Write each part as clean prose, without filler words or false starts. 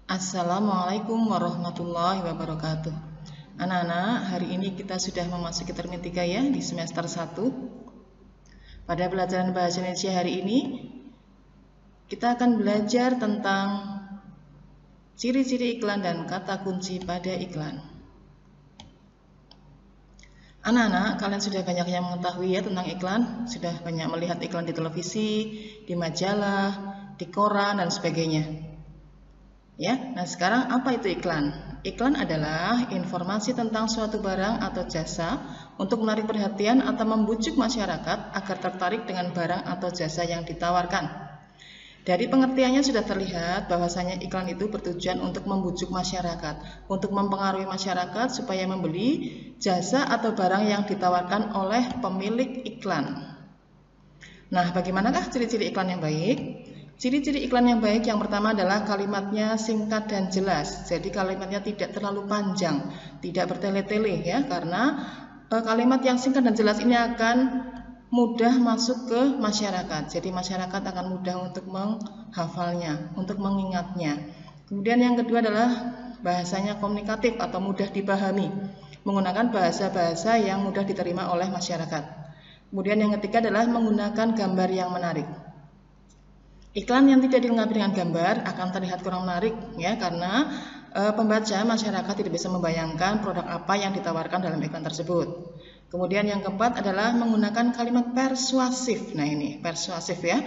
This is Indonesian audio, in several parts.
Assalamualaikum warahmatullahi wabarakatuh. Anak-anak, hari ini kita sudah memasuki termin 3 ya di semester 1. Pada pelajaran bahasa Indonesia hari ini kita akan belajar tentang ciri-ciri iklan dan kata kunci pada iklan. Anak-anak, kalian sudah banyak yang mengetahui ya tentang iklan, sudah banyak melihat iklan di televisi, di majalah, di koran dan sebagainya. Ya, nah sekarang apa itu iklan? Iklan adalah informasi tentang suatu barang atau jasa untuk menarik perhatian atau membujuk masyarakat agar tertarik dengan barang atau jasa yang ditawarkan. Dari pengertiannya sudah terlihat bahwasanya iklan itu bertujuan untuk membujuk masyarakat, untuk mempengaruhi masyarakat supaya membeli jasa atau barang yang ditawarkan oleh pemilik iklan. Nah, bagaimanakah ciri-ciri iklan yang baik? Ciri-ciri iklan yang baik yang pertama adalah kalimatnya singkat dan jelas. Jadi kalimatnya tidak terlalu panjang, tidak bertele-tele ya, karena kalimat yang singkat dan jelas ini akan mudah masuk ke masyarakat. Jadi masyarakat akan mudah untuk menghafalnya, untuk mengingatnya. Kemudian yang kedua adalah bahasanya komunikatif atau mudah dipahami, menggunakan bahasa-bahasa yang mudah diterima oleh masyarakat. Kemudian yang ketiga adalah menggunakan gambar yang menarik. Iklan yang tidak dilengkapi dengan gambar akan terlihat kurang menarik ya, karena pembaca masyarakat tidak bisa membayangkan produk apa yang ditawarkan dalam iklan tersebut. Kemudian yang keempat adalah menggunakan kalimat persuasif. Nah ini persuasif ya.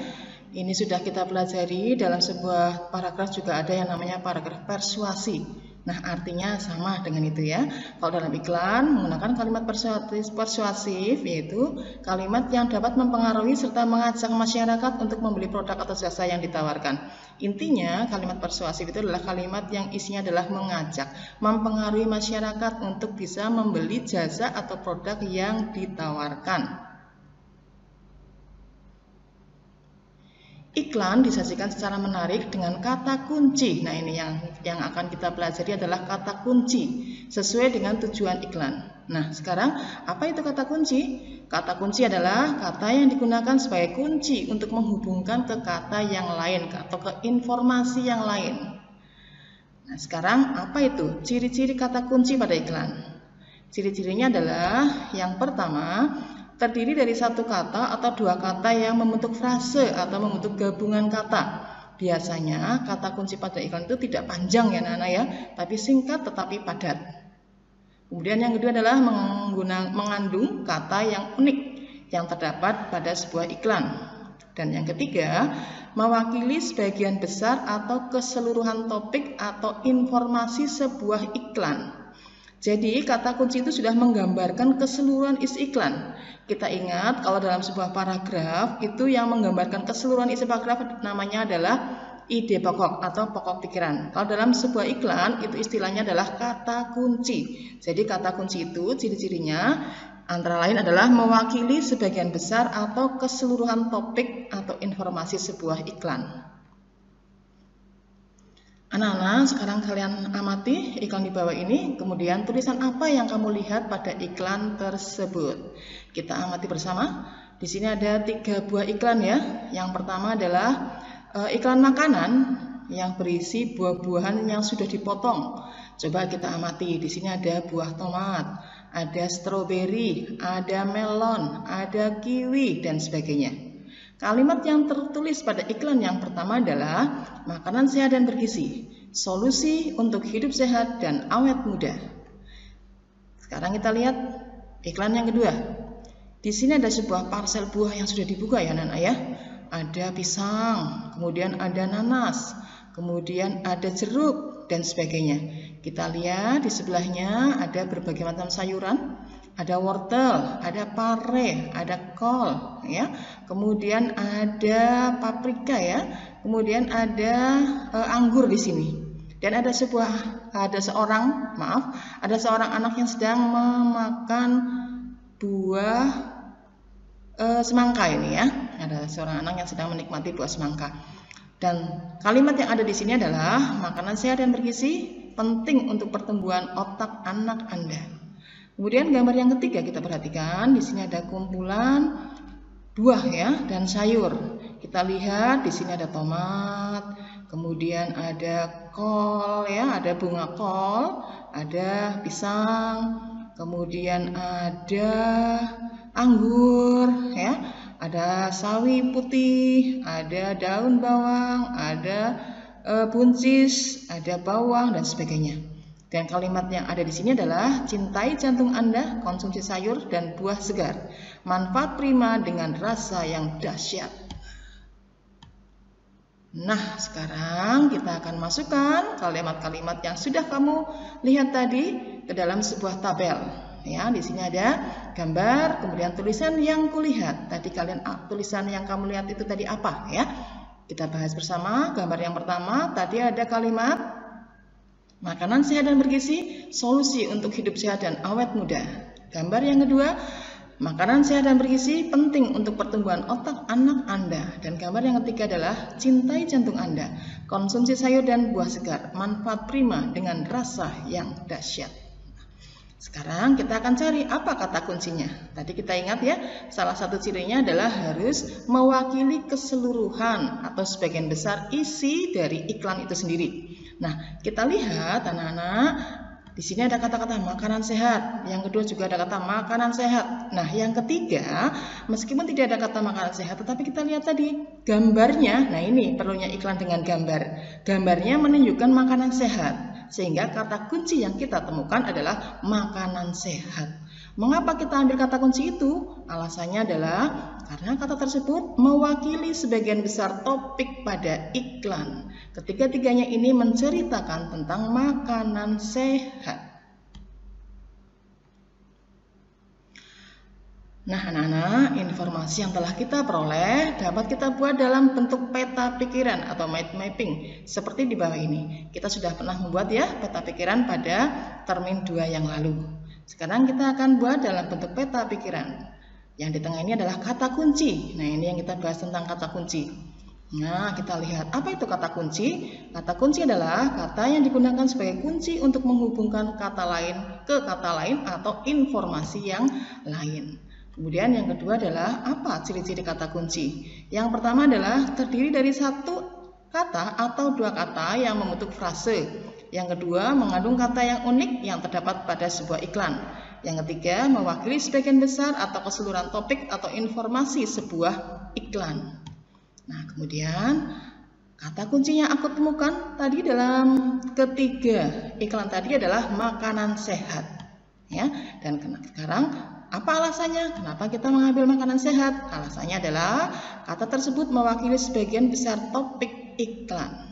Ini sudah kita pelajari dalam sebuah paragraf, juga ada yang namanya paragraf persuasi. Nah artinya sama dengan itu ya. Kalau dalam iklan menggunakan kalimat persuasif, yaitu kalimat yang dapat mempengaruhi serta mengajak masyarakat untuk membeli produk atau jasa yang ditawarkan. Intinya kalimat persuasif itu adalah kalimat yang isinya adalah mengajak, mempengaruhi masyarakat untuk bisa membeli jasa atau produk yang ditawarkan. Iklan disajikan secara menarik dengan kata kunci. Nah ini yang akan kita pelajari adalah kata kunci sesuai dengan tujuan iklan. Nah sekarang apa itu kata kunci? Kata kunci adalah kata yang digunakan sebagai kunci untuk menghubungkan ke kata yang lain atau ke informasi yang lain. Nah sekarang apa itu ciri-ciri kata kunci pada iklan? Ciri-cirinya adalah yang pertama, terdiri dari satu kata atau dua kata yang membentuk frase atau membentuk gabungan kata. Biasanya kata kunci pada iklan itu tidak panjang ya anak-anak ya, tapi singkat tetapi padat. Kemudian yang kedua adalah mengandung kata yang unik yang terdapat pada sebuah iklan. Dan yang ketiga, mewakili sebagian besar atau keseluruhan topik atau informasi sebuah iklan. Jadi kata kunci itu sudah menggambarkan keseluruhan isi iklan. Kita ingat kalau dalam sebuah paragraf itu yang menggambarkan keseluruhan isi paragraf namanya adalah ide pokok atau pokok pikiran. Kalau dalam sebuah iklan itu istilahnya adalah kata kunci. Jadi kata kunci itu ciri-cirinya antara lain adalah mewakili sebagian besar atau keseluruhan topik atau informasi sebuah iklan. Anak-anak, sekarang kalian amati iklan di bawah ini, kemudian tulisan apa yang kamu lihat pada iklan tersebut. Kita amati bersama. Di sini ada 3 buah iklan ya. Yang pertama adalah iklan makanan yang berisi buah-buahan yang sudah dipotong. Coba kita amati. Di sini ada buah tomat, ada stroberi, ada melon, ada kiwi dan sebagainya. Kalimat yang tertulis pada iklan yang pertama adalah makanan sehat dan bergizi, solusi untuk hidup sehat dan awet muda. Sekarang kita lihat iklan yang kedua. Di sini ada sebuah parsel buah yang sudah dibuka ya anak-anak ya. Ada pisang, kemudian ada nanas, kemudian ada jeruk dan sebagainya. Kita lihat di sebelahnya ada berbagai macam sayuran. Ada wortel, ada pare, ada kol, ya. Kemudian ada paprika, ya. Kemudian ada anggur di sini. Dan ada seorang anak yang sedang memakan buah semangka ini, ya. Ada seorang anak yang sedang menikmati buah semangka. Dan kalimat yang ada di sini adalah makanan sehat dan bergizi penting untuk pertumbuhan otak anak Anda. Kemudian gambar yang ketiga kita perhatikan, di sini ada kumpulan buah ya dan sayur. Kita lihat di sini ada tomat, kemudian ada kol ya, ada bunga kol, ada pisang, kemudian ada anggur ya, ada sawi putih, ada daun bawang, ada buncis, ada bawang dan sebagainya. Dan kalimat yang ada di sini adalah cintai jantung Anda, konsumsi sayur dan buah segar. Manfaat prima dengan rasa yang dahsyat. Nah, sekarang kita akan masukkan kalimat-kalimat yang sudah kamu lihat tadi ke dalam sebuah tabel. Ya, di sini ada gambar, kemudian tulisan yang kulihat. Tadi tulisan yang kamu lihat itu tadi apa ya? Kita bahas bersama. Gambar yang pertama, tadi ada kalimat makanan sehat dan bergizi, solusi untuk hidup sehat dan awet muda. Gambar yang kedua, makanan sehat dan bergizi penting untuk pertumbuhan otak anak Anda. Dan gambar yang ketiga adalah cintai jantung Anda, konsumsi sayur dan buah segar, manfaat prima dengan rasa yang dahsyat. Sekarang kita akan cari apa kata kuncinya. Tadi kita ingat ya, salah satu cirinya adalah harus mewakili keseluruhan atau sebagian besar isi dari iklan itu sendiri. Nah, kita lihat anak-anak, di sini ada kata-kata makanan sehat. Yang kedua juga ada kata makanan sehat. Nah, yang ketiga, meskipun tidak ada kata makanan sehat, tetapi kita lihat tadi gambarnya. Nah, ini perlunya iklan dengan gambar. Gambarnya menunjukkan makanan sehat. Sehingga kata kunci yang kita temukan adalah makanan sehat. Mengapa kita ambil kata kunci itu? Alasannya adalah karena kata tersebut mewakili sebagian besar topik pada iklan. Ketiga-tiganya ini menceritakan tentang makanan sehat. Nah, anak-anak, informasi yang telah kita peroleh dapat kita buat dalam bentuk peta pikiran atau mind mapping seperti di bawah ini. Kita sudah pernah membuat ya peta pikiran pada termin 2 yang lalu. Sekarang kita akan buat dalam bentuk peta pikiran. Yang di tengah ini adalah kata kunci. Nah, ini yang kita bahas tentang kata kunci. Nah, kita lihat apa itu kata kunci. Kata kunci adalah kata yang digunakan sebagai kunci untuk menghubungkan kata lain ke kata lain atau informasi yang lain. Kemudian yang kedua adalah apa ciri-ciri kata kunci. Yang pertama adalah terdiri dari satu kata atau dua kata yang membentuk frase. Yang kedua mengandung kata yang unik yang terdapat pada sebuah iklan. Yang ketiga mewakili sebagian besar atau keseluruhan topik atau informasi sebuah iklan. Nah, kemudian kata kuncinya aku temukan tadi dalam ketiga iklan tadi adalah makanan sehat. Ya, dan sekarang apa alasannya? Kenapa kita mengambil makanan sehat? Alasannya adalah kata tersebut mewakili sebagian besar topik iklan.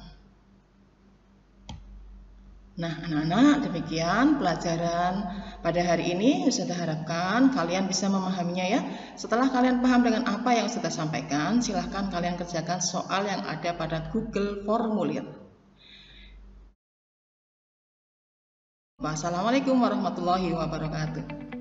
Nah, anak-anak, demikian pelajaran pada hari ini. Ustazah harapkan kalian bisa memahaminya ya. Setelah kalian paham dengan apa yang Ustazah sampaikan, silahkan kalian kerjakan soal yang ada pada Google Formulir. Wassalamualaikum warahmatullahi wabarakatuh.